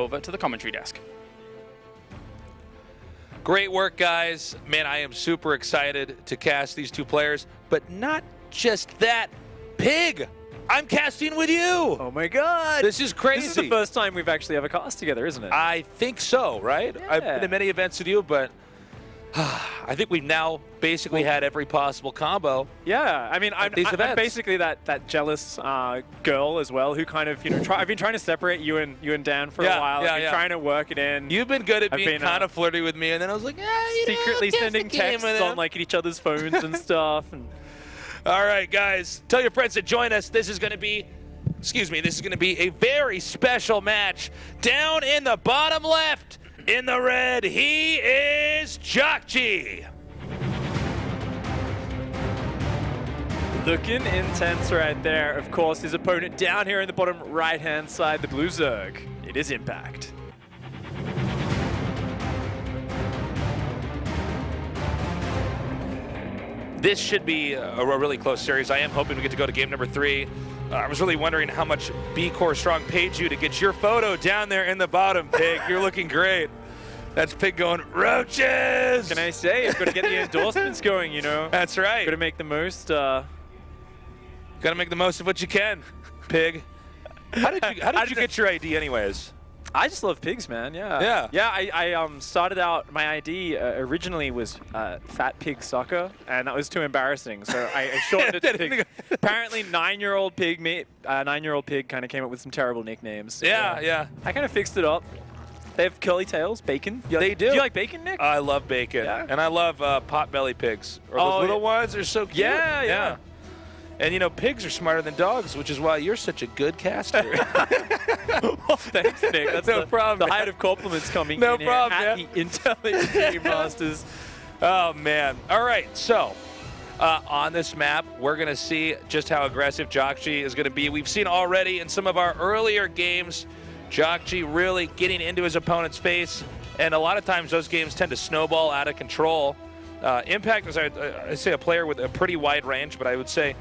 over to the commentary desk. Great work, guys. Man, I am super excited to cast these two players, but not just that. Pig, I'm casting with you. Oh my God. This is crazy. This is the first time we've actually ever cast together, isn't it? I think so, right? Yeah. I've been to many events with you, but I think we've now basically had every possible combo. Yeah, I mean, I'm basically that jealous girl as well, who kind of, you know, I've been trying to separate you and Dan for a while. I've been trying to work it in. You've been good at being kind of flirty with me, and then I was like, secretly sending texts on like each other's phones and stuff. And all right, guys, tell your friends to join us. This is going to be, this is going to be a very special match. Down in the bottom left, in the red, he is jjakji. Looking intense right there. Of course, his opponent down here in the bottom right-hand side, the blue Zerg. It is Impact. This should be a really close series. I am hoping we get to go to game number 3. I was really wondering how much B-Core Strong paid you to get your photo down there in the bottom, Pig. You're looking great. That's Pig going, roaches! Can I say? I've got to get the endorsements going, you know? That's right. Got to make the most. Got to make the most of what you can, Pig. How did you get your ID anyways? I just love pigs, man. Yeah. I started out. My ID originally was Fat Pig Sucker, and that was too embarrassing, so I shortened it to Pig. Apparently, 9-year-old pig, 9-year-old pig, kind of came up with some terrible nicknames. Yeah. I kind of fixed it up. They have curly tails, bacon. They do. Do you like bacon, Nick? I love bacon, and I love potbelly pigs. Or those little ones are so cute. Yeah. And you know, pigs are smarter than dogs, which is why you're such a good caster. Well, thanks, Nick. That's no problem. The height of compliments coming no in problem, here at the Intelligent Game Masters. Oh man! All right, so on this map, we're gonna see just how aggressive jjakji is gonna be. We've seen already in some of our earlier games, jjakji really getting into his opponent's face, and a lot of times those games tend to snowball out of control. Impact is, I say, a player with a pretty wide range, but I would say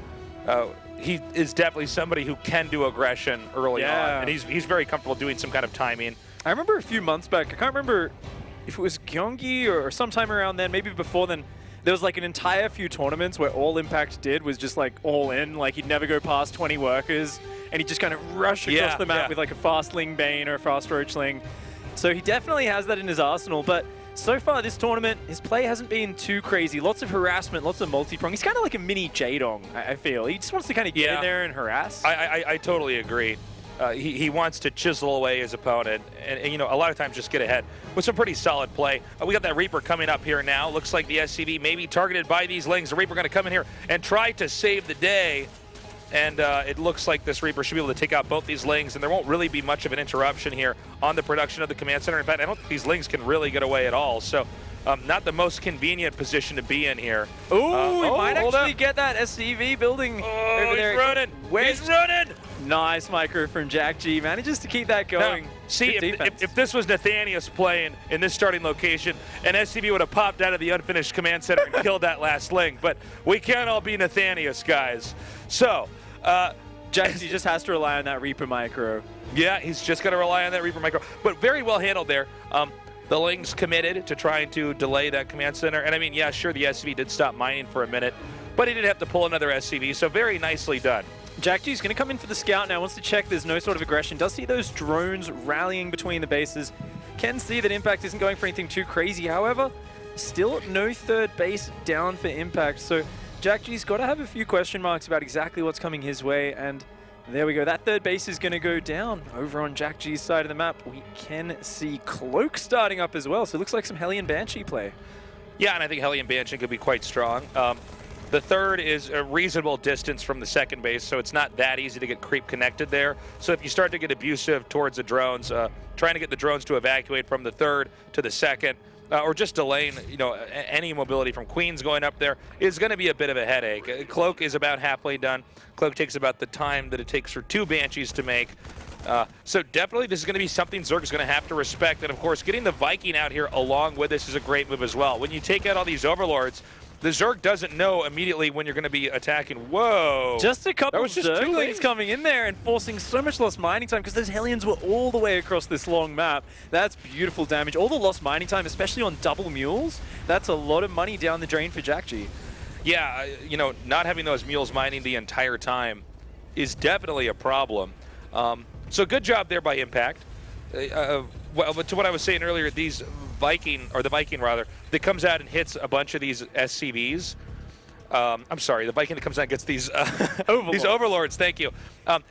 he is definitely somebody who can do aggression early on, and he's very comfortable doing some kind of timing. I remember a few months back, I can't remember if it was Gyeonggi or sometime around then, maybe before then, there was like an entire few tournaments where all Impact did was just like all in, like he'd never go past 20 workers, and he'd just kind of rush across the map with like a fast Ling Bane or a fast Roach Ling. So he definitely has that in his arsenal, but so far this tournament, his play hasn't been too crazy. Lots of harassment, lots of multi-prong. He's kind of like a mini Jaedong, I feel. He just wants to kind of get in there and harass. I totally agree. He wants to chisel away his opponent and, you know, a lot of times just get ahead with some pretty solid play. We got that Reaper coming up here now. Looks like the SCV may be targeted by these Lings. The Reaper going to come in here and try to save the day. And it looks like this Reaper should be able to take out both these Lings, and there won't really be much of an interruption here on the production of the command center. In fact, I don't think these Lings can really get away at all. So not the most convenient position to be in here. Ooh, we might actually get that SCV building over there. He's running! Nice micro from jjakji. Manages to keep that going. Now, see, if this was Nathanius playing in this starting location, an SCV would have popped out of the unfinished command center and killed that last Ling. But we can't all be Nathanius, guys. So, jjakji just has to rely on that Reaper micro. Yeah, he's just got to rely on that Reaper micro. But very well handled there. The Ling's committed to trying to delay that command center. And I mean, yeah, sure, the SCV did stop mining for a minute, but he did have to pull another SCV, so very nicely done. jjakji's going to come in for the scout now, wants to check there's no sort of aggression. Does see those drones rallying between the bases. Can see that Impact isn't going for anything too crazy. However, still no third base down for Impact. So jjakji's got to have a few question marks about exactly what's coming his way. And there we go. That third base is going to go down over on jjakji's side of the map. We can see Cloak starting up as well. So it looks like some Hellion Banshee play. Yeah, and I think Hellion Banshee could be quite strong. The third is a reasonable distance from the second base, so it's not that easy to get creep connected there. So if you start to get abusive towards the drones, trying to get the drones to evacuate from the third to the second, or just delaying, you know, any mobility from Queens going up there is going to be a bit of a headache. Cloak is about halfway done. Cloak takes about the time that it takes for 2 Banshees to make. So definitely this is going to be something Zerg is going to have to respect. And of course, getting the Viking out here along with this is a great move as well. When you take out all these Overlords, the Zerg doesn't know immediately when you're going to be attacking. Whoa! Just a couple of was just too Zerglings late. coming in there and forcing so much lost mining time because those Hellions were all the way across this long map. That's beautiful damage. All the lost mining time, especially on double mules, that's a lot of money down the drain for jjakji. Yeah, you know, not having those mules mining the entire time is definitely a problem. So good job there by Impact. Well, to what I was saying earlier, these Viking, or the Viking rather, that comes out and hits a bunch of these SCVs. I'm sorry, the Viking that comes out and gets these these Overlords. Thank you.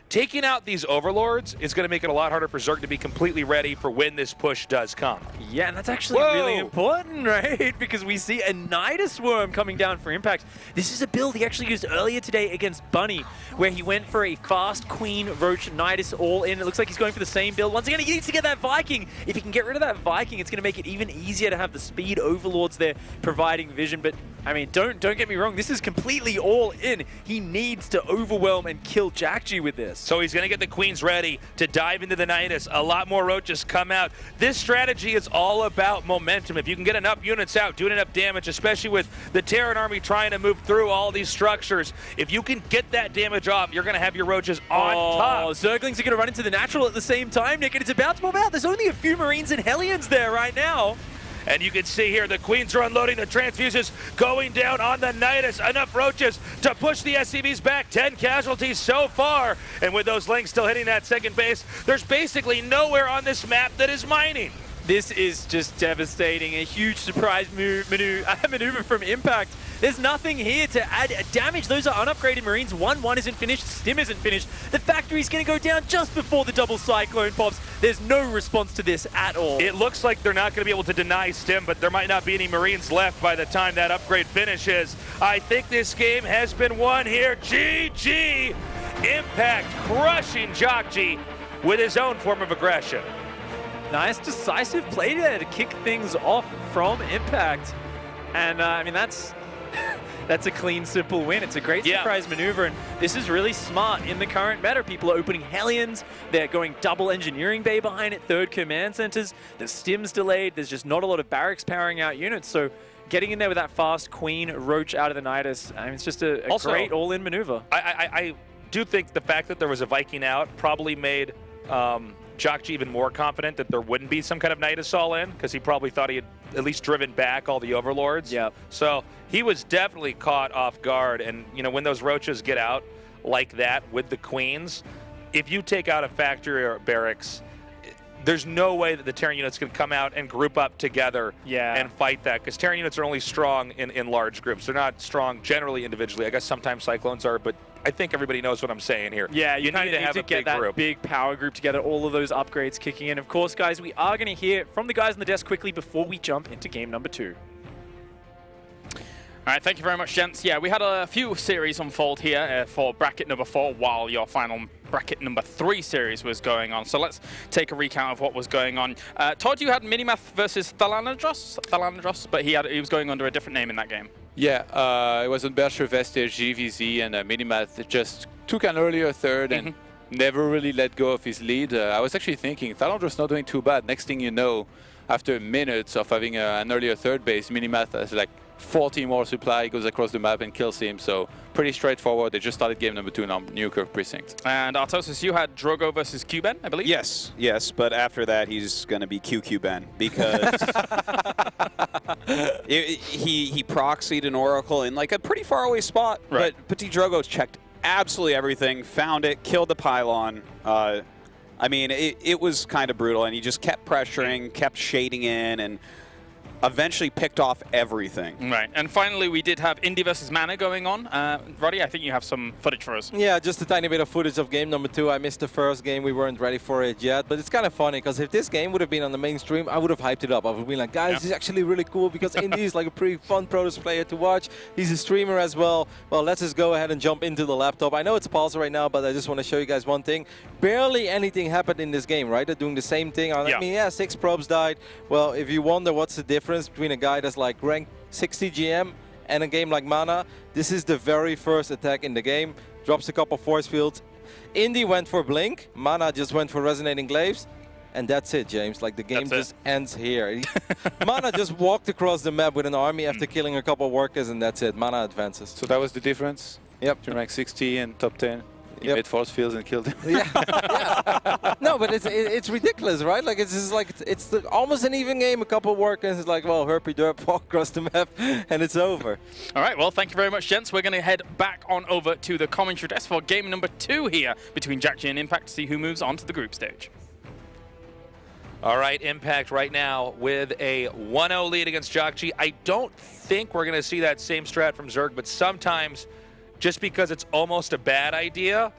Taking out these Overlords is going to make it a lot harder for Zerg to be completely ready for when this push does come. Yeah, and that's actually really important, right? Because we see a Nidus Worm coming down for Impact. This is a build he actually used earlier today against Bunny, where he went for a fast Queen Roach Nidus all in. It looks like he's going for the same build. Once again, he needs to get that Viking. If he can get rid of that Viking, it's going to make it even easier to have the speed Overlords there providing vision. But I mean, don't get me wrong. This is completely all in. He needs to overwhelm and kill jjakji with this. So he's going to get the Queens ready to dive into the Nidus. A lot more Roaches come out. This strategy is all about momentum. If you can get enough units out, doing enough damage, especially with the Terran army trying to move through all these structures, if you can get that damage off, you're going to have your Roaches on top. Zerglings are going to run into the natural at the same time, Nick, and it's about to move out. There's only a few Marines and Hellions there right now. And you can see here the Queens are unloading the transfuses, going down on the Nidus. Enough Roaches to push the SCVs back. 10 casualties so far. And with those Lings still hitting that second base, there's basically nowhere on this map that is mining. This is just devastating. A huge surprise maneuver from Impact. There's nothing here to add damage. Those are unupgraded Marines. 1-1 isn't finished. Stim isn't finished. The factory's going to go down just before the double Cyclone pops. There's no response to this at all. It looks like they're not going to be able to deny Stim, but there might not be any Marines left by the time that upgrade finishes. I think this game has been won here. GG! Impact crushing jjakji with his own form of aggression. Nice decisive play there to kick things off from Impact. And I mean, that's a clean, simple win. It's a great surprise maneuver, and this is really smart in the current meta. People are opening Hellions. They're going double engineering bay behind it, third command centers. The Stim's delayed. There's just not a lot of barracks powering out units. So getting in there with that fast Queen Roach out of the Nidus, I mean, it's just a great all-in maneuver. I do think the fact that there was a Viking out probably made jjakji even more confident that there wouldn't be some kind of Nidus all in, because he probably thought he had at least driven back all the Overlords. Yeah. So he was definitely caught off guard. And, you know, when those Roaches get out like that with the Queens, if you take out a factory or barracks, there's no way that the Terran units can come out and group up together and fight that, because Terran units are only strong in large groups. They're not strong generally individually. I guess sometimes Cyclones are, but I think everybody knows what I'm saying here. Yeah, you need to have a get that big power group together, all of those upgrades kicking in. Of course, guys, we are going to hear from the guys on the desk quickly before we jump into game number 2. All right, thank you very much, gents. Yeah, we had a few series unfold here for bracket number 4 while your final bracket number 3 series was going on. So let's take a recount of what was going on. Todd, you had Minimath versus Thalanadros, but he was going under a different name in that game. Yeah, it was on Berkshire Vestige, GVZ, and Minimath just took an earlier third and never really let go of his lead. I was actually thinking, Thalanadros not doing too bad. Next thing you know, after minutes of having an earlier third base, Minimath has like 40 more supply, goes across the map and kills him. So pretty straightforward. They just started game number 2 on Newkirk Precinct. And Artosis, you had Drogo versus QBen, I believe? Yes, but after that he's going to be QQBen because he proxied an Oracle in like a pretty far away spot. Right. But Petit Drogo checked absolutely everything, found it, killed the pylon. I mean, it was kind of brutal, and he just kept pressuring, kept shading in, and eventually picked off everything. Right, and finally we did have Indy versus Mana going on. Roddy, I think you have some footage for us. Yeah, just a tiny bit of footage of game number 2. I missed the first game, we weren't ready for it yet, but it's kind of funny because if this game would have been on the mainstream, I would have hyped it up. I would have been like, guys, this is actually really cool because Indy is like a pretty fun Protoss player to watch. He's a streamer as well. Well, let's just go ahead and jump into the laptop. I know it's paused right now, but I just want to show you guys one thing. Barely anything happened in this game, right? They're doing the same thing. I mean, yeah, 6 probes died. Well, if you wonder what's the difference between a guy that's like ranked 60 GM and a game like Mana, this is the very first attack in the game. Drops a couple force fields. Indy went for Blink. Mana just went for Resonating Glaives. and that's it, James. Like, the game That's it. just ends here. Mana just walked across the map with an army after killing a couple of workers, and that's it. Mana advances. So that was the difference? Yep. Between rank 60 and top 10? You Yep. made force fields and killed him? Yeah. No, but it's ridiculous, right? Like, it's just like it's almost an even game. A couple of workers, it's like, well, herpy derp, walk across the map, and it's over. All right, well, thank you very much, gents. We're going to head back on over to the commentary desk for game number 2 here between jjakji and Impact to see who moves on to the group stage. All right, Impact right now with a 1-0 lead against jjakji. I don't think we're going to see that same strat from Zerg, but sometimes just because it's almost a bad idea,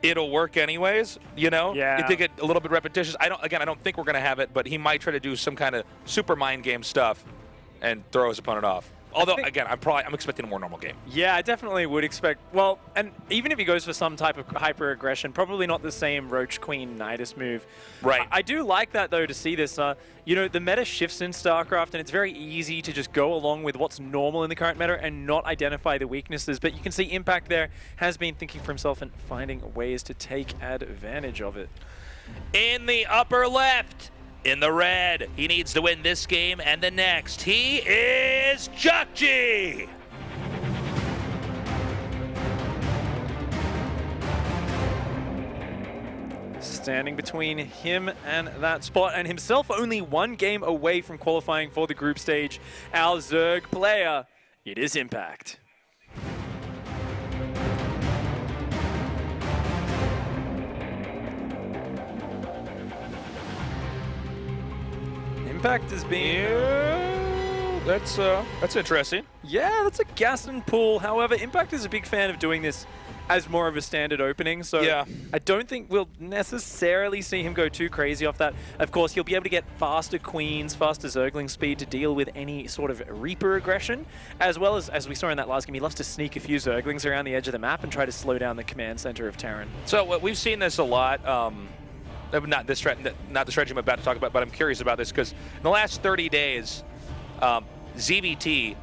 it'll work anyways, you know? Yeah. If they get a little bit repetitious, I don't think we're going to have it, but he might try to do some kind of super mind game stuff and throw his opponent off. Although, again, I'm expecting a more normal game. Yeah, I definitely would expect. Well, and even if he goes for some type of hyper aggression, probably not the same Roach Queen Nidus move. Right. I do like that though to see this. You know, the meta shifts in StarCraft, and it's very easy to just go along with what's normal in the current meta and not identify the weaknesses. But you can see Impact there has been thinking for himself and finding ways to take advantage of it. In the upper left, in the red, he needs to win this game and the next. He is jjakji. Standing between him and that spot, and himself only one game away from qualifying for the group stage. Our Zerg player, it is Impact. Impact is being... That's interesting. Yeah, that's a Gaston pool. However, Impact is a big fan of doing this as more of a standard opening, so Yeah. I don't think we'll necessarily see him go too crazy off that. Of course, he'll be able to get faster queens, faster Zergling speed to deal with any sort of Reaper aggression, as well as we saw in that last game, he loves to sneak a few Zerglings around the edge of the map and try to slow down the command center of Terran. So we've seen this a lot. Not the strategy I'm about to talk about, but I'm curious about this because in the last 30 days, ZVT,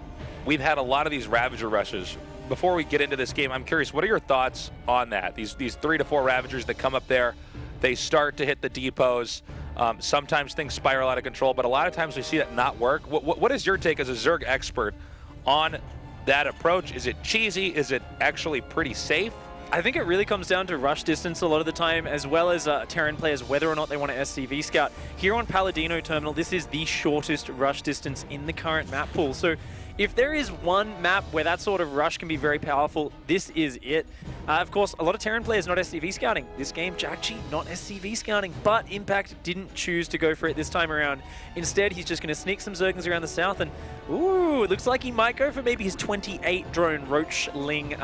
we've had a lot of these Ravager rushes. Before we get into this game, I'm curious, what are your thoughts on that? These 3 to 4 Ravagers that come up there, they start to hit the depots. Sometimes things spiral out of control, but a lot of times we see that not work. What is your take as a Zerg expert on that approach? Is it cheesy? Is it actually pretty safe? I think it really comes down to rush distance a lot of the time, as well as Terran players, whether or not they want to SCV scout. Here on Paladino Terminal, this is the shortest rush distance in the current map pool. So if there is one map where that sort of rush can be very powerful, this is it. Of course, a lot of Terran players not SCV scouting. This game, jjakji not SCV scouting, but Impact didn't choose to go for it this time around. Instead, he's just going to sneak some Zerglings around the south, and ooh, it looks like he might go for maybe his 28 drone Roachling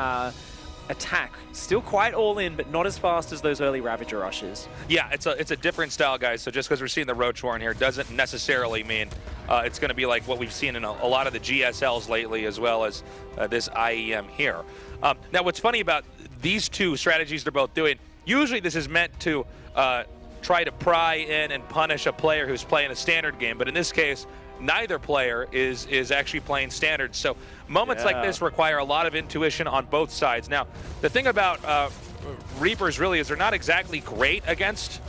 attack. Still quite all in, but not as fast as those early Ravager rushes. Yeah, it's a different style, guys. So just because we're seeing the Roach Horn here doesn't necessarily mean it's going to be like what we've seen in a lot of the GSLs lately, as well as this IEM here. Now, what's funny about these two strategies they're both doing, usually this is meant to try to pry in and punish a player who's playing a standard game, but in this case, neither player is actually playing standard. So moments like this require a lot of intuition on both sides. Now, the thing about Reapers really is they're not exactly great against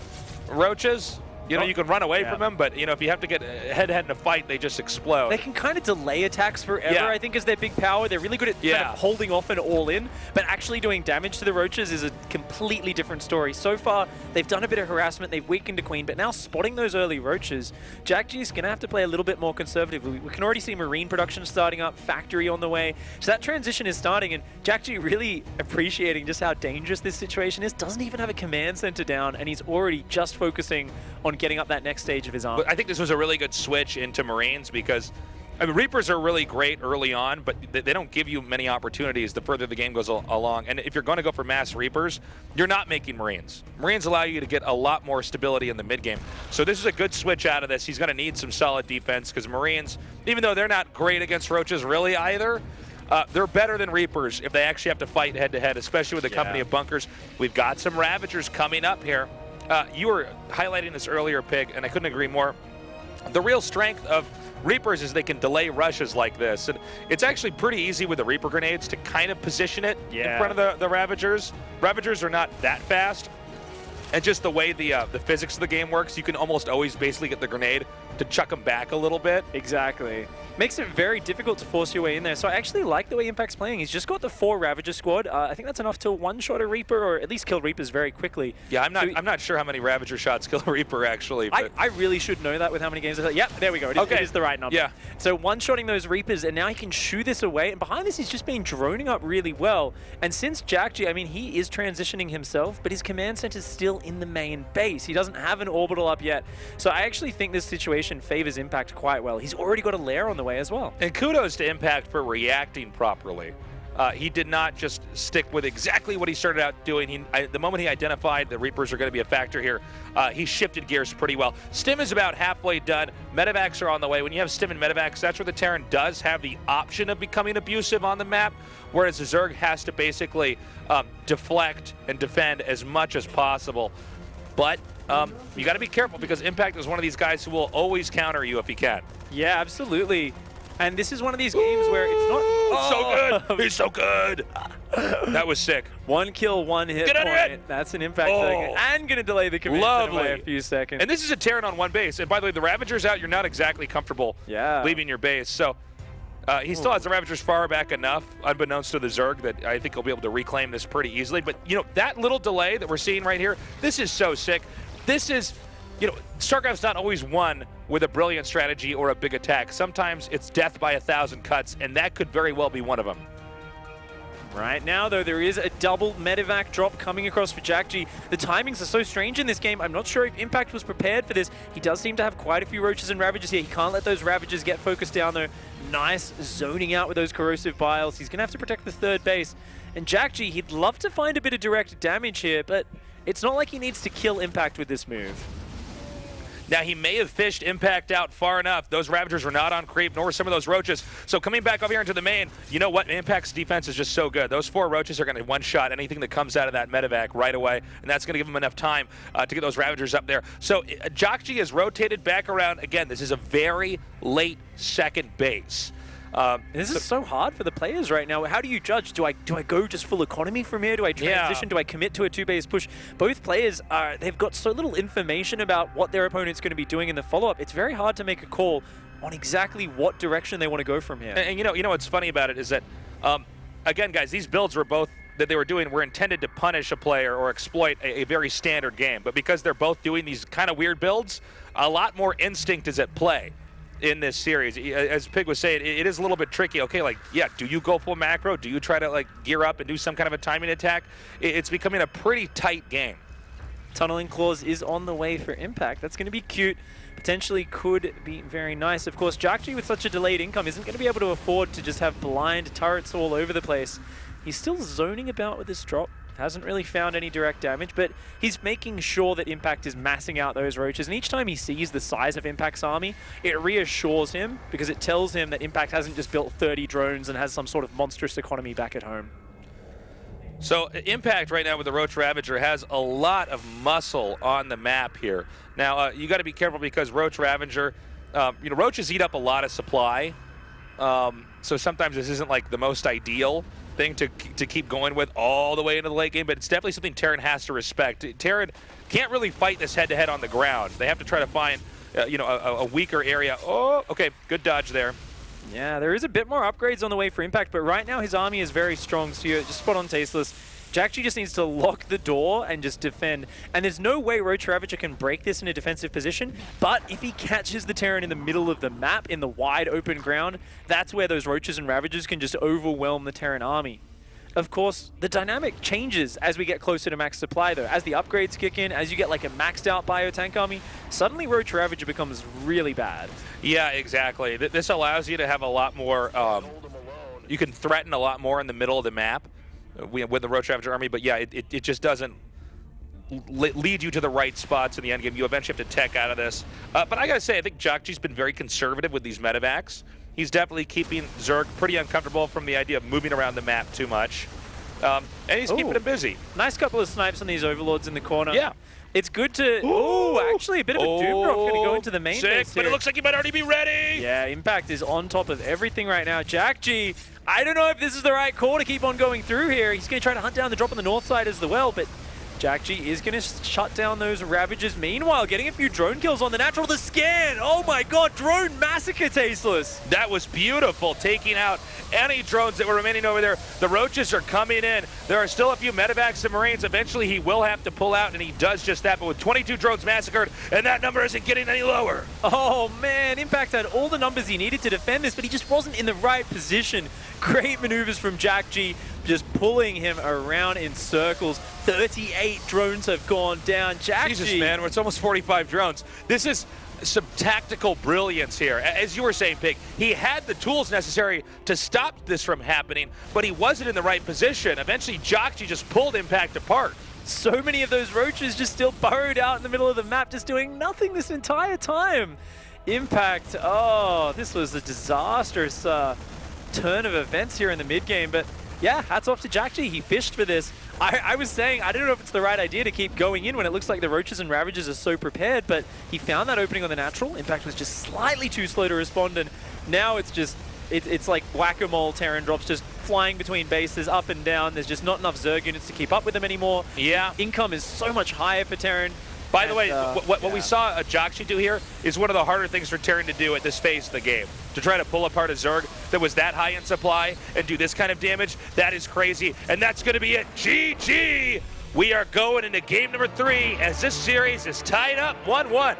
Roaches. You know, you can run away from them, but, you know, if you have to get head-to-head in a fight, they just explode. They can kind of delay attacks forever, I think, is their big power. They're really good at kind of holding off and all in, but actually doing damage to the Roaches is a completely different story. So far, they've done a bit of harassment, they've weakened a Queen, but now spotting those early Roaches, jjakji is going to have to play a little bit more conservative. We can already see Marine production starting up, Factory on the way, so that transition is starting, and jjakji really appreciating just how dangerous this situation is. Doesn't even have a command center down, and he's already just focusing on getting up that next stage of his arm. But I think this was a really good switch into Marines because, I mean, Reapers are really great early on, but they don't give you many opportunities the further the game goes along. And if you're going to go for mass Reapers, you're not making Marines. Marines allow you to get a lot more stability in the mid-game. So this is a good switch out of this. He's going to need some solid defense because Marines, even though they're not great against Roaches really either, they're better than Reapers if they actually have to fight head-to-head, especially with the company of bunkers. We've got some Ravagers coming up here. You were highlighting this earlier, Pig, and I couldn't agree more. The real strength of Reapers is they can delay rushes like this. And it's actually pretty easy with the Reaper grenades to kind of position it in front of the Ravagers. Ravagers are not that fast. And just the way the physics of the game works, you can almost always basically get the grenade to chuck them back a little bit. Exactly. Makes it very difficult to force your way in there. So I actually like the way Impact's playing. He's just got the 4 Ravager squad. I think that's enough to one-shot a Reaper, or at least kill Reapers very quickly. Yeah, I'm not sure how many Ravager shots kill a Reaper, actually. But I really should know that with how many games I play. Yep, there we go. It is the right number. Yeah. So one-shotting those Reapers, and now he can shoo this away. And behind this, he's just been droning up really well. And since jjakji, I mean, he is transitioning himself, but his command center's still in the main base. He doesn't have an orbital up yet. So I actually think this situation favors Impact quite well. He's already got a lair on the way as well. And kudos to Impact for reacting properly. He did not just stick with exactly what he started out doing. The moment he identified the Reapers are going to be a factor here, he shifted gears pretty well. Stim is about halfway done. Medevacs are on the way. When you have Stim and Medevacs, that's where the Terran does have the option of becoming abusive on the map, whereas the Zerg has to basically deflect and defend as much as possible. But you got to be careful, because Impact is one of these guys who will always counter you if he can. Yeah, absolutely. And this is one of these games where it's not... Oh, so good! He's so good! That was sick. 1 kill, 1 hit Get under point. it! That's an Impact thing. And going to delay the command center by a few seconds. And this is a Terran on 1 base. And by the way, the Ravager's out. You're not exactly comfortable leaving your base. So he still has the Ravagers far back enough, unbeknownst to the Zerg, that I think he'll be able to reclaim this pretty easily. But, you know, that little delay that we're seeing right here, this is so sick. This is... You know, StarCraft's not always won with a brilliant strategy or a big attack. Sometimes it's death by 1,000 cuts, and that could very well be one of them. Right now, though, there is a double medevac drop coming across for jjakji. The timings are so strange in this game. I'm not sure if Impact was prepared for this. He does seem to have quite a few Roaches and Ravagers here. He can't let those Ravagers get focused down, though. Nice zoning out with those corrosive biles. He's going to have to protect the 3rd base. And jjakji, he'd love to find a bit of direct damage here, but it's not like he needs to kill Impact with this move. Now, he may have fished Impact out far enough. Those Ravagers were not on creep, nor some of those Roaches. So coming back over here into the main, you know what? Impact's defense is just so good. Those 4 Roaches are going to one-shot anything that comes out of that medevac right away, and that's going to give them enough time to get those Ravagers up there. So jjakji is rotated back around. Again, this is a very late 2nd base. This is so hard for the players right now. How do you judge? Do I go just full economy from here? Do I transition? Do I commit to a 2-base push? Both players they've got so little information about what their opponent's going to be doing in the follow-up. It's very hard to make a call on exactly what direction they want to go from here. And you know what's funny about it is that, again, guys, these builds were both that they were doing were intended to punish a player or exploit a very standard game. But because they're both doing these kind of weird builds, a lot more instinct is at play in this series. As Pig was saying, it is a little bit tricky. Okay, like, yeah, do you go full macro? Do you try to, like, gear up and do some kind of a timing attack? It's becoming a pretty tight game. Tunneling Claws is on the way for Impact. That's going to be cute. Potentially could be very nice. Of course, jjakji with such a delayed income isn't going to be able to afford to just have blind turrets all over the place. He's still zoning about with this drop. Hasn't really found any direct damage, but he's making sure that Impact is massing out those Roaches. And each time he sees the size of Impact's army, it reassures him, because it tells him that Impact hasn't just built 30 drones and has some sort of monstrous economy back at home. So Impact right now with the Roach Ravager has a lot of muscle on the map here. Now, you got to be careful, because Roach Ravager, you know, Roaches eat up a lot of supply. So sometimes this isn't like the most ideal thing to keep going with all the way into the late game, but it's definitely something Terran has to respect. Terran can't really fight this head-to-head on the ground. They have to try to find, you know, a weaker area. Oh, okay, good dodge there. Yeah, there is a bit more upgrades on the way for Impact, but right now his army is very strong, so you're just spot on tasteless. jjakji just needs to lock the door and just defend. And there's no way Roach Ravager can break this in a defensive position, but if he catches the Terran in the middle of the map, in the wide open ground, that's where those Roaches and Ravagers can just overwhelm the Terran army. Of course, the dynamic changes as we get closer to max supply, though. As the upgrades kick in, as you get like a maxed out biotank army, suddenly Roach Ravager becomes really bad. Yeah, exactly. This allows you to have a lot more, you can threaten a lot more in the middle of the map with the Roach Ravager army, but yeah, it just doesn't lead you to the right spots in the endgame. You eventually have to tech out of this. But I gotta say, I think jjakji's been very conservative with these medevacs. He's definitely keeping Zerg pretty uncomfortable from the idea of moving around the map too much. And he's keeping him busy. Nice couple of snipes on these Overlords in the corner. Yeah. It's good to... Ooh, actually a bit of a Doom Drop going to go into the main base but here. it looks like he might already be ready! Yeah, Impact is on top of everything right now. jjakji, I don't know if this is the right call to keep on going through here. He's going to try to hunt down the drop on the north side as well, but jjakji is going to shut down those Ravagers. Meanwhile, getting a few drone kills on the natural. The scan! Oh my god, drone massacre, Tasteless! That was beautiful, taking out any drones that were remaining over there. The Roaches are coming in. There are still a few medevacs and Marines. Eventually, he will have to pull out, and he does just that. But with 22 drones massacred, and that number isn't getting any lower. Oh man, Impact had all the numbers he needed to defend this, but he just wasn't in the right position. Great maneuvers from jjakji, just pulling him around in circles. 38 drones have gone down. jjakji. Jesus, man, it's almost 45 drones. This is some tactical brilliance here. As you were saying, Pig, he had the tools necessary to stop this from happening, but he wasn't in the right position. Eventually, jjakji just pulled Impact apart. So many of those Roaches just still burrowed out in the middle of the map, just doing nothing this entire time. Impact, oh, this was a disastrous turn of events here in the mid game, but yeah, hats off to jjakji. He fished for this. I was saying, I don't know if it's the right idea to keep going in when it looks like the Roaches and Ravagers are so prepared, but he found that opening on the natural. Impact was just slightly too slow to respond, and now it's just, it's like whack-a-mole Terran drops just flying between bases, up and down. There's just not enough Zerg units to keep up with them anymore. Yeah. Income is so much higher for Terran. By the way, what we saw jjakji do here is one of the harder things for Terran to do at this phase of the game. To try to pull apart a Zerg that was that high in supply and do this kind of damage, that is crazy. And that's going to be it. GG! We are going into game number 3 as this series is tied up 1-1.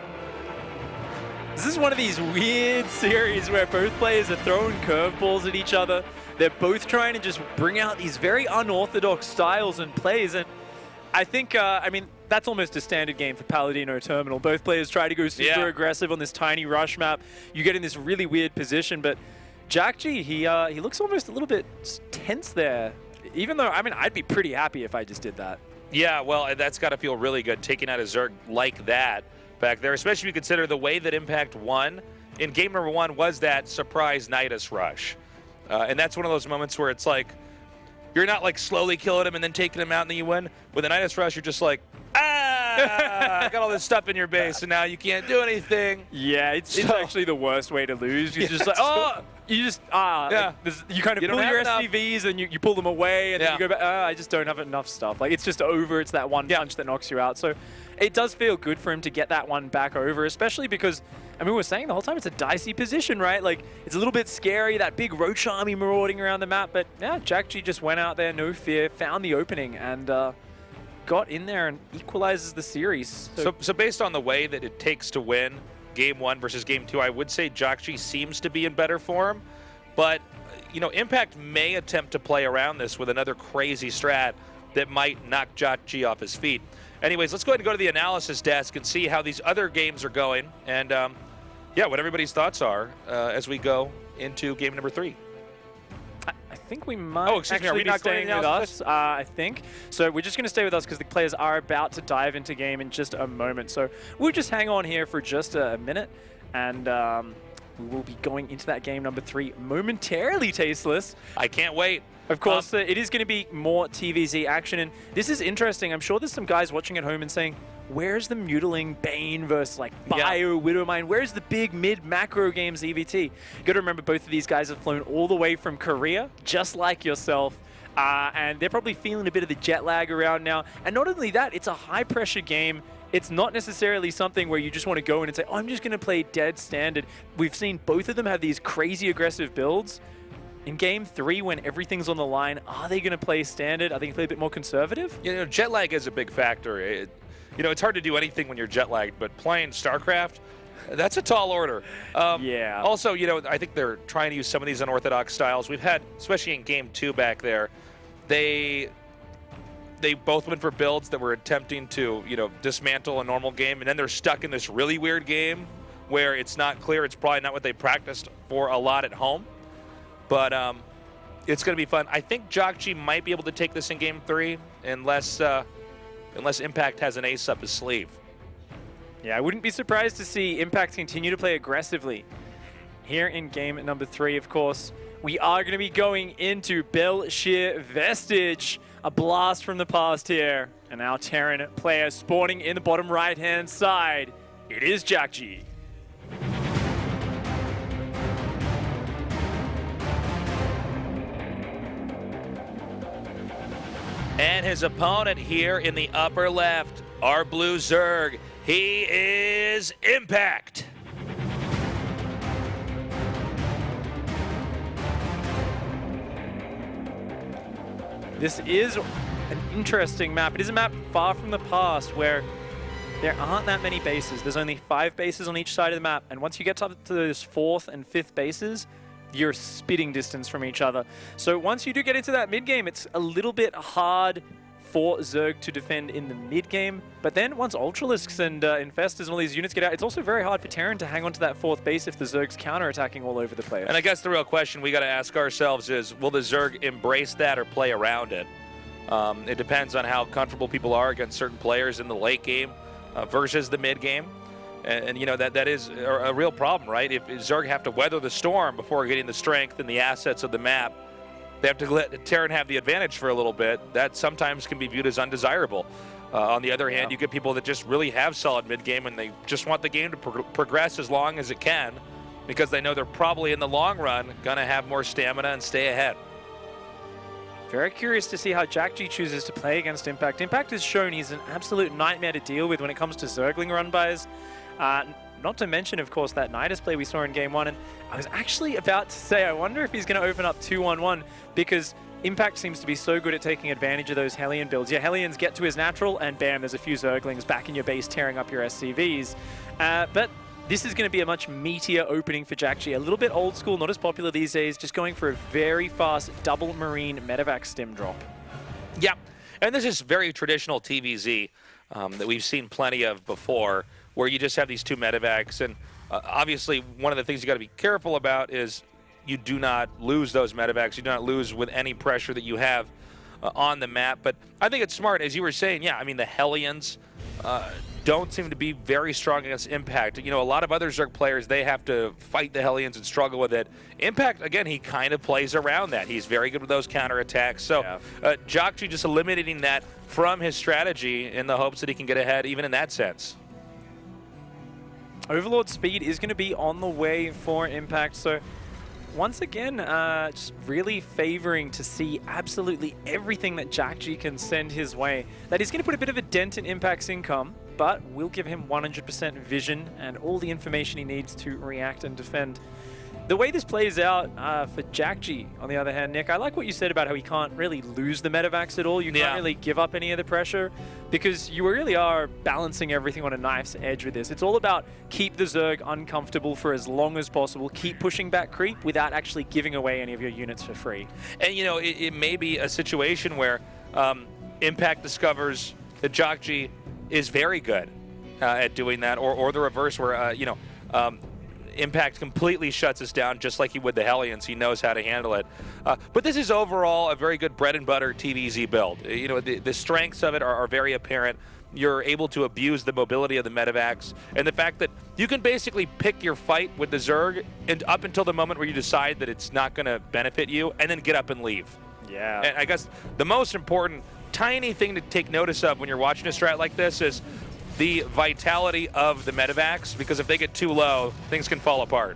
This is one of these weird series where both players are throwing curveballs at each other. They're both trying to just bring out these very unorthodox styles and plays. And I think, I mean, that's almost a standard game for Paladino Terminal. Both players try to go super aggressive on this tiny rush map. You get in this really weird position, but jjakji, he looks almost a little bit tense there. Even though, I mean, I'd be pretty happy if I just did that. Yeah, well, that's got to feel really good, taking out a Zerg like that back there, especially if you consider the way that Impact won in game number 1 was that surprise Nidus rush. And that's one of those moments where it's like, you're not like slowly killing him and then taking him out and then you win. With a Nidus rush, you're just like, I got all this stuff in your base and now you can't do anything. Yeah, it's actually the worst way to lose. You're just like, oh, you just, like, you kind of pull your SCVs and you pull them away and then you go back, I just don't have enough stuff. Like, it's just over. It's that one punch that knocks you out. So it does feel good for him to get that one back over, especially because, I mean, we were saying the whole time it's a dicey position, right? Like, it's a little bit scary, that big Roach army marauding around the map, but yeah, jjakji just went out there, no fear, found the opening, and got in there and equalizes the series. So based on the way that it takes to win game 1 versus game 2, I would say jjakji seems to be in better form, but, you know, Impact may attempt to play around this with another crazy strat that might knock jjakji off his feet. Anyways, let's go ahead and go to the analysis desk and see how these other games are going, and yeah, what everybody's thoughts are as we go into game number 3. I think we might actually be staying with us, I think. So we're just going to stay with us because the players are about to dive into game in just a moment. So we'll just hang on here for just a minute, and we will be going into that game number 3 momentarily, Tasteless. I can't wait. Of course, it is going to be more TvZ action, and this is interesting. I'm sure there's some guys watching at home and saying, where's the Mutiling Bane versus like Bio Widowmine? Where's the big mid macro games EVT? You got to remember both of these guys have flown all the way from Korea, just like yourself. And they're probably feeling a bit of the jet lag around now. And not only that, it's a high pressure game. It's not necessarily something where you just want to go in and say, oh, I'm just going to play dead standard. We've seen both of them have these crazy aggressive builds. In game 3, when everything's on the line, are they going to play standard? Are they going to play a bit more conservative? You know, jet lag is a big factor. You know, it's hard to do anything when you're jet lagged, but playing StarCraft, that's a tall order. Yeah. Also, you know, I think they're trying to use some of these unorthodox styles. We've had, especially in game 2 back there, they both went for builds that were attempting to, you know, dismantle a normal game, and then they're stuck in this really weird game where it's not clear. It's probably not what they practiced for a lot at home. But it's going to be fun. I think jjakji might be able to take this in game 3 unless Impact has an ace up his sleeve. Yeah, I wouldn't be surprised to see Impact continue to play aggressively. Here in game number 3, of course, we are going to be going into Belshir Vestige. A blast from the past here. And our Terran player spawning in the bottom right-hand side. It is jjakji. And his opponent here in the upper left, our blue Zerg, he is Impact. This is an interesting map. It is a map far from the past where there aren't that many bases. There's only 5 bases on each side of the map, and once you get up to those 4th and 5th bases, you're spitting distance from each other. So once you do get into that mid game, it's a little bit hard for Zerg to defend in the mid game. But then once Ultralisks and Infestors and all these units get out, it's also very hard for Terran to hang on to that 4th base if the Zerg's counter-attacking all over the place. And I guess the real question we got to ask ourselves is, will the Zerg embrace that or play around it? It depends on how comfortable people are against certain players in the late game versus the mid game. And you know, that is a real problem, right? If Zerg have to weather the storm before getting the strength and the assets of the map, they have to let Terran have the advantage for a little bit. That sometimes can be viewed as undesirable. On the other hand, you get people that just really have solid mid-game and they just want the game to progress as long as it can because they know they're probably in the long run going to have more stamina and stay ahead. Very curious to see how jjakji chooses to play against Impact. Impact has shown he's an absolute nightmare to deal with when it comes to Zergling run-bys. Not to mention, of course, that Nidus play we saw in Game 1. And I was actually about to say, I wonder if he's going to open up 2-1-1 because Impact seems to be so good at taking advantage of those Hellion builds. Yeah, Hellions get to his natural, and bam, there's a few Zerglings back in your base tearing up your SCVs. But this is going to be a much meatier opening for jjakji. A little bit old school, not as popular these days, just going for a very fast double Marine medevac stim drop. Yeah, and this is very traditional TvZ that we've seen plenty of before, where you just have these 2 medevacs. And obviously, one of the things you got to be careful about is you do not lose those medevacs. You do not lose with any pressure that you have on the map. But I think it's smart, as you were saying. Yeah, I mean, the Hellions don't seem to be very strong against Impact. You know, a lot of other Zerg players, they have to fight the Hellions and struggle with it. Impact, again, he kind of plays around that. He's very good with those counterattacks. So jjakji just eliminating that from his strategy in the hopes that he can get ahead even in that sense. Overlord speed is going to be on the way for Impact, so once again, just really favoring to see absolutely everything that jjakji can send his way. That is going to put a bit of a dent in Impact's income, but will give him 100% vision and all the information he needs to react and defend. The way this plays out for jjakji, on the other hand, Nick, I like what you said about how he can't really lose the medevacs at all. You can't really give up any of the pressure because you really are balancing everything on a knife's edge with this. It's all about keep the Zerg uncomfortable for as long as possible, keep pushing back creep without actually giving away any of your units for free. And, you know, it may be a situation where Impact discovers that jjakji is very good at doing that, or the reverse where, you know, Impact completely shuts us down just like he would the Hellions. He knows how to handle it. But this is overall a very good bread and butter TvZ build. You know, the strengths of it are very apparent. You're able to abuse the mobility of the medevacs, and the fact that you can basically pick your fight with the Zerg and up until the moment where you decide that it's not going to benefit you, and then get up and leave. Yeah. And I guess the most important tiny thing to take notice of when you're watching a strat like this is the vitality of the medevacs, because if they get too low, things can fall apart.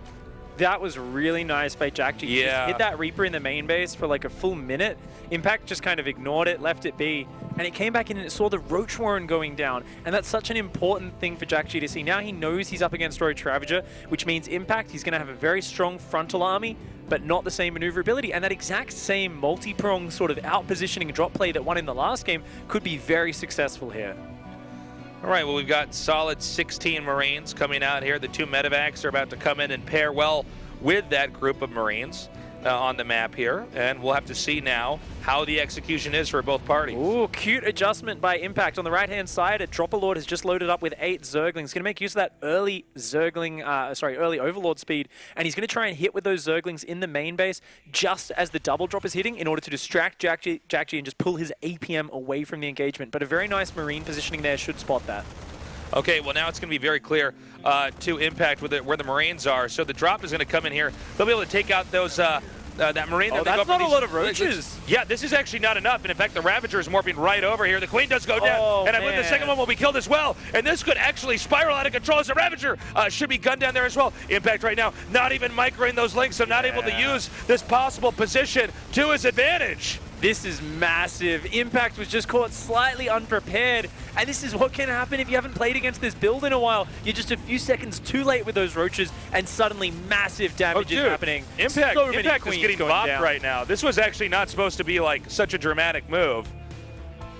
That was really nice by jjakji. He just hit that Reaper in the main base for like a full minute. Impact just kind of ignored it, left it be, and it came back in and it saw the Roach Warren going down. And that's such an important thing for jjakji to see. Now he knows he's up against Roach Ravager, which means Impact, he's going to have a very strong frontal army, but not the same maneuverability. And that exact same multi-pronged sort of out-positioning drop play that won in the last game could be very successful here. All right, well, we've got solid 16 Marines coming out here. The 2 medevacs are about to come in and pair well with that group of Marines on the map here. And we'll have to see now how the execution is for both parties. Ooh, cute adjustment by Impact. On the right-hand side, a Dropper Lord has just loaded up with 8 Zerglings. He's going to make use of that early early Overlord speed, and he's going to try and hit with those Zerglings in the main base just as the double drop is hitting in order to distract jjakji and just pull his APM away from the engagement. But a very nice Marine positioning there should spot that. Okay, well, now it's going to be very clear to Impact where the Marines are. So the drop is going to come in here. They'll be able to take out those that Marine. Oh, that's not a lot of roaches. Yeah, this is actually not enough. And in fact, the Ravager is morphing right over here. The Queen does go down. And I believe the second one will be killed as well. And this could actually spiral out of control as the Ravager should be gunned down there as well. Impact right now, not even microing those links, so not able to use this possible position to his advantage. This is massive. Impact was just caught slightly unprepared, and this is what can happen if you haven't played against this build in a while. You're just a few seconds too late with those roaches, and suddenly massive damage is happening. Impact, so many Impact is queens getting going bopped down right now. This was actually not supposed to be like such a dramatic move,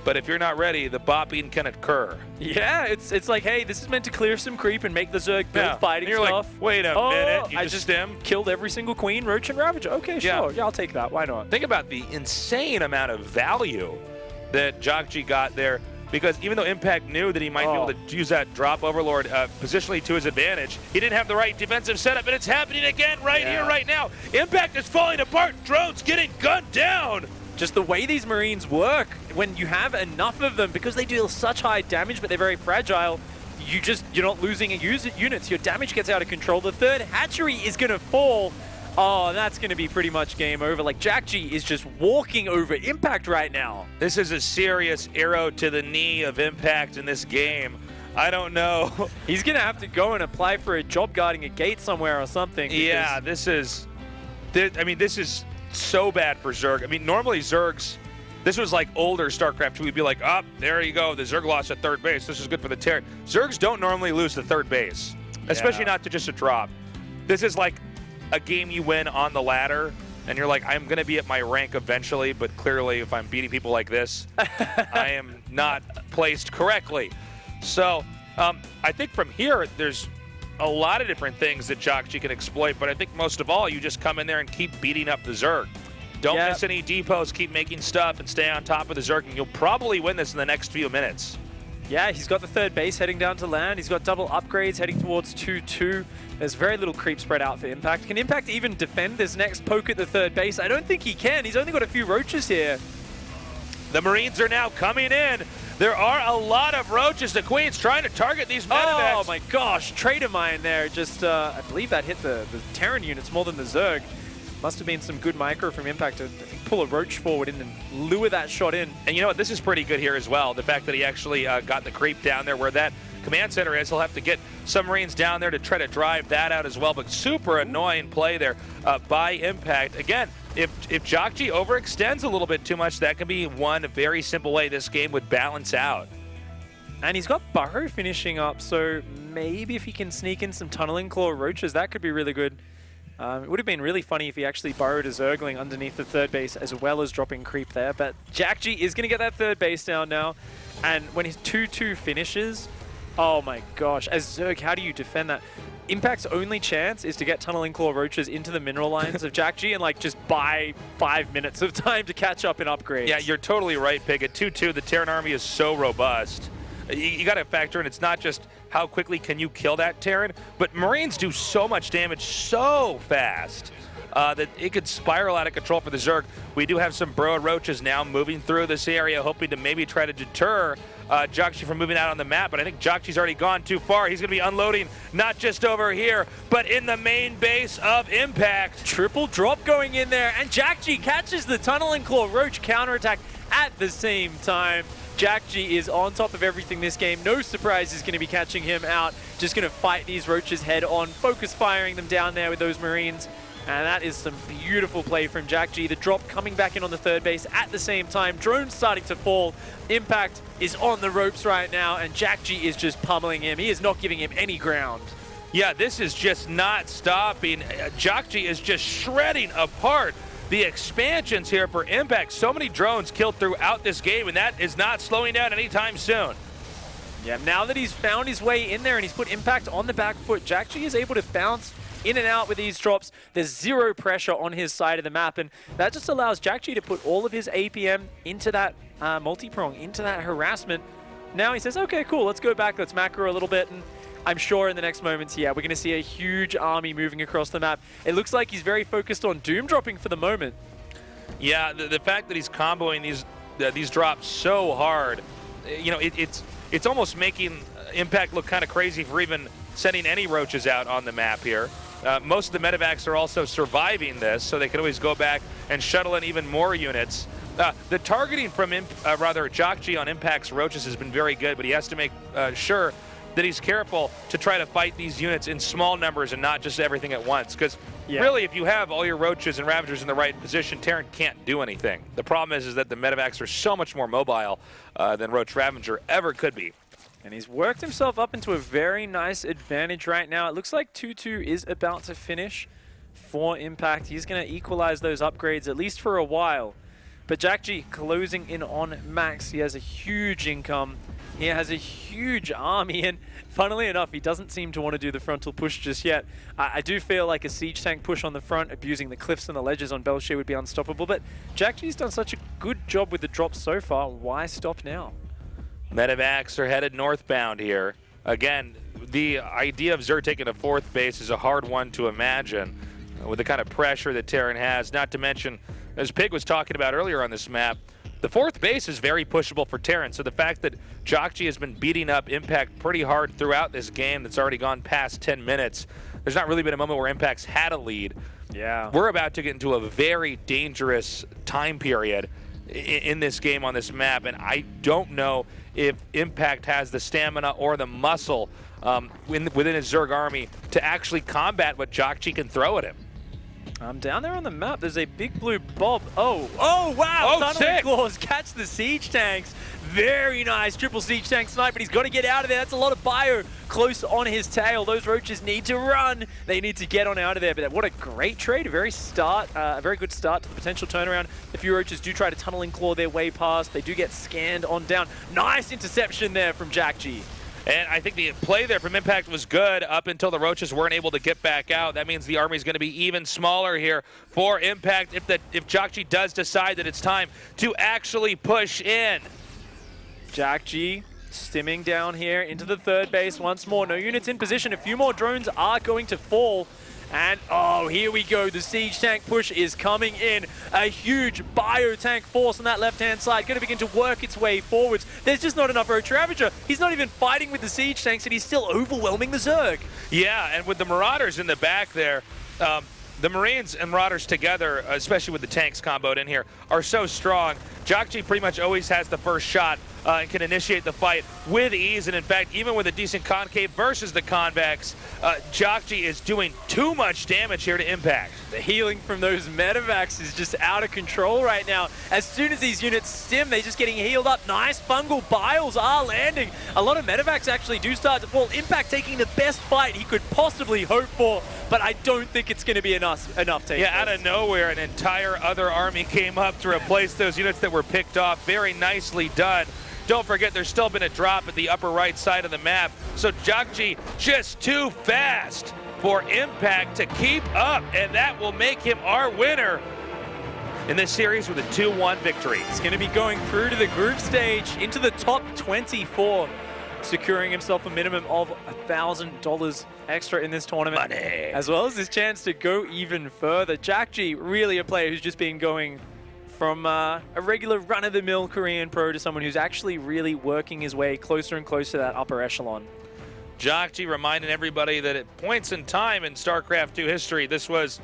but if you're not ready, the bopping can occur. Yeah, it's like, hey, this is meant to clear some creep and make the Zerg build fighting and you're stuff. like, wait a minute, you I just stem? killed every single queen, roach, and ravager. Okay, sure, yeah, I'll take that. Why not? Think about the insane amount of value that jjakji got there, because even though Impact knew that he might be able to use that drop overlord positionally to his advantage, he didn't have the right defensive setup, and it's happening again right here, right now. Impact is falling apart. Drones getting gunned down. Just the way these Marines work, when you have enough of them, because they deal such high damage, but they're very fragile, you're not losing units. Your damage gets out of control. The third hatchery is going to fall. Oh, that's going to be pretty much game over. Like, jjakji is just walking over Impact right now. This is a serious arrow to the knee of Impact in this game. I don't know. He's going to have to go and apply for a job guarding a gate somewhere or something. Yeah, this is so bad for Zerg. I mean, normally Zergs, this was like older StarCraft II. We'd be like, oh, there you go. The Zerg lost at third base. This is good for the Terran. Zergs don't normally lose to third base, especially not to just a drop. This is like a game you win on the ladder, and you're like, I'm going to be at my rank eventually, but clearly if I'm beating people like this, I am not placed correctly. So I think from here, there's a lot of different things that jjakji can exploit, but I think most of all, you just come in there and keep beating up the Zerg. Don't miss any depots, keep making stuff, and stay on top of the Zerg, and you'll probably win this in the next few minutes. Yeah, he's got the third base heading down to land. He's got double upgrades heading towards 2-2. There's very little creep spread out for Impact. Can Impact even defend this next poke at the third base? I don't think he can. He's only got a few roaches here. The Marines are now coming in. There are a lot of roaches. The Queen's trying to target these medevacs. Oh my gosh, Trader Mine there. Just, I believe that hit the Terran units more than the Zerg. Must have been some good micro from Impact to, I think, pull a roach forward in and lure that shot in. And you know what? This is pretty good here as well. The fact that he actually got the creep down there where that command center is. He'll have to get some Marines down there to try to drive that out as well. But super annoying play there by Impact. Again, if jjakji overextends a little bit too much, that can be one very simple way this game would balance out. And he's got Burrow finishing up, so maybe if he can sneak in some Tunneling Claw roaches, that could be really good. It would have been really funny if he actually burrowed a Zergling underneath the third base as well as dropping creep there. But jjakji is going to get that third base down now. And when his 2-2 finishes, oh my gosh, as Zerg, how do you defend that? Impact's only chance is to get Tunneling Claw roaches into the mineral lines of jjakji and like just buy 5 minutes of time to catch up in upgrades. Yeah, you're totally right, Pig. At 2-2, the Terran army is so robust. You got to factor in, it's not just how quickly can you kill that Terran, but Marines do so much damage so fast that it could spiral out of control for the Zerg. We do have some burrowed roaches now moving through this area, hoping to maybe try to deter jjakji from moving out on the map, but I think jjakji's already gone too far. He's going to be unloading not just over here, but in the main base of Impact. Triple drop going in there, and jjakji catches the Tunneling Claw roach counterattack at the same time. jjakji is on top of everything this game. No surprise is going to be catching him out. Just going to fight these roaches head on, focus firing them down there with those Marines. And that is some beautiful play from jjakji. The drop coming back in on the third base at the same time. Drones starting to fall. Impact is on the ropes right now, and jjakji is just pummeling him. He is not giving him any ground. Yeah, this is just not stopping. jjakji is just shredding apart the expansions here for Impact. So many drones killed throughout this game, and that is not slowing down anytime soon. Yeah, now that he's found his way in there and he's put Impact on the back foot, jjakji is able to bounce in and out with these drops. There's zero pressure on his side of the map, and that just allows jjakji to put all of his APM into that multi-prong, into that harassment. Now he says, okay, cool, let's go back, let's macro a little bit, and I'm sure in the next moments, yeah, we're going to see a huge army moving across the map. It looks like he's very focused on doom dropping for the moment. Yeah, the fact that he's comboing these drops so hard, you know, it's almost making Impact look kind of crazy for even sending any roaches out on the map here. Most of the medevacs are also surviving this, so they can always go back and shuttle in even more units. The targeting from jjakji on Impact's roaches has been very good, but he has to make sure that he's careful to try to fight these units in small numbers and not just everything at once. Because really, if you have all your Roaches and Ravagers in the right position, Terran can't do anything. The problem is that the Medivacs are so much more mobile than Roach Ravager ever could be. And he's worked himself up into a very nice advantage right now. It looks like 2-2 is about to finish for Impact. He's going to equalize those upgrades, at least for a while. But jjakji closing in on Max. He has a huge income. He has a huge army, and funnily enough, he doesn't seem to want to do the frontal push just yet. I do feel like a siege tank push on the front, abusing the cliffs and the ledges on Belshir would be unstoppable, but jjakji's done such a good job with the drops so far. Why stop now? Medivacs are headed northbound here. Again, the idea of Xur taking a 4th base is a hard one to imagine with the kind of pressure that Terran has, not to mention, as Pig was talking about earlier on this map, the 4th base is very pushable for Terran, so the fact that jjakji has been beating up Impact pretty hard throughout this game that's already gone past 10 minutes, there's not really been a moment where Impact's had a lead. Yeah. We're about to get into a very dangerous time period in this game on this map, and I don't know if Impact has the stamina or the muscle within his Zerg army to actually combat what jjakji can throw at him. Down there on the map, there's a big blue bob. Oh, wow! Oh, Tunneling Claws catch the siege tanks. Very nice triple siege tank snipe, but he's got to get out of there. That's a lot of bio close on his tail. Those Roaches need to run. They need to get on out of there. But what a great trade. A very good start to the potential turnaround. A few Roaches do try to Tunneling Claw their way past. They do get scanned on down. Nice interception there from jjakji. And I think the play there from Impact was good up until the Roaches weren't able to get back out. That means the army's going to be even smaller here for Impact if jjakji does decide that it's time to actually push in. jjakji stimming down here into the 3rd base once more. No units in position. A few more drones are going to fall. And, oh, here we go. The siege tank push is coming in. A huge bio-tank force on that left-hand side. Going to begin to work its way forwards. There's just not enough Roach Ravager. He's not even fighting with the siege tanks, and he's still overwhelming the Zerg. Yeah, and with the Marauders in the back there, the Marines and Marauders together, especially with the tanks comboed in here, are so strong. jjakji pretty much always has the first shot and can initiate the fight with ease. And in fact, even with a decent concave versus the convex, jjakji is doing too much damage here to Impact. The healing from those Medivacs is just out of control right now. As soon as these units stim, they're just getting healed up. Nice fungal biles are landing. A lot of Medivacs actually do start to fall. Impact taking the best fight he could possibly hope for, but I don't think it's going to be enough take. Yeah, out of nowhere, an entire other army came up to replace those units that were picked off. Very nicely done. Don't forget, there's still been a drop at the upper right side of the map, so jjakji just too fast for Impact to keep up, and that will make him our winner in this series with a 2-1 victory. He's going to be going through to the group stage into the top 24, securing himself a minimum of $1,000 extra in this tournament. Money. As well as his chance to go even further. jjakji, really a player who's just been going from a regular run-of-the-mill Korean pro to someone who's actually really working his way closer and closer to that upper echelon. jjakji reminding everybody that at points in time in StarCraft II history, this was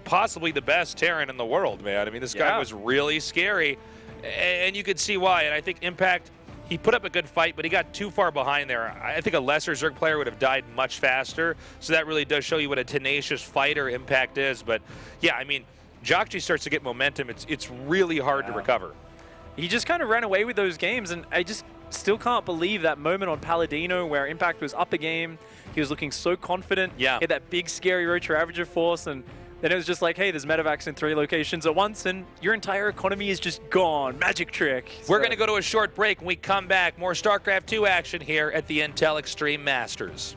possibly the best Terran in the world, man. I mean, this guy was really scary, and you could see why. And I think Impact, he put up a good fight, but he got too far behind there. I think a lesser Zerg player would have died much faster, so that really does show you what a tenacious fighter Impact is. But yeah, I mean, jjakji starts to get momentum. It's really hard to recover. He just kind of ran away with those games, and I just still can't believe that moment on Paladino where Impact was up a game. He was looking so confident. Yeah. He had that big, scary Roach Ravager force, and then it was just like, hey, there's Medivacs in 3 locations at once, and your entire economy is just gone. Magic trick. We're going to go to a short break. When we come back, more StarCraft II action here at the Intel Extreme Masters.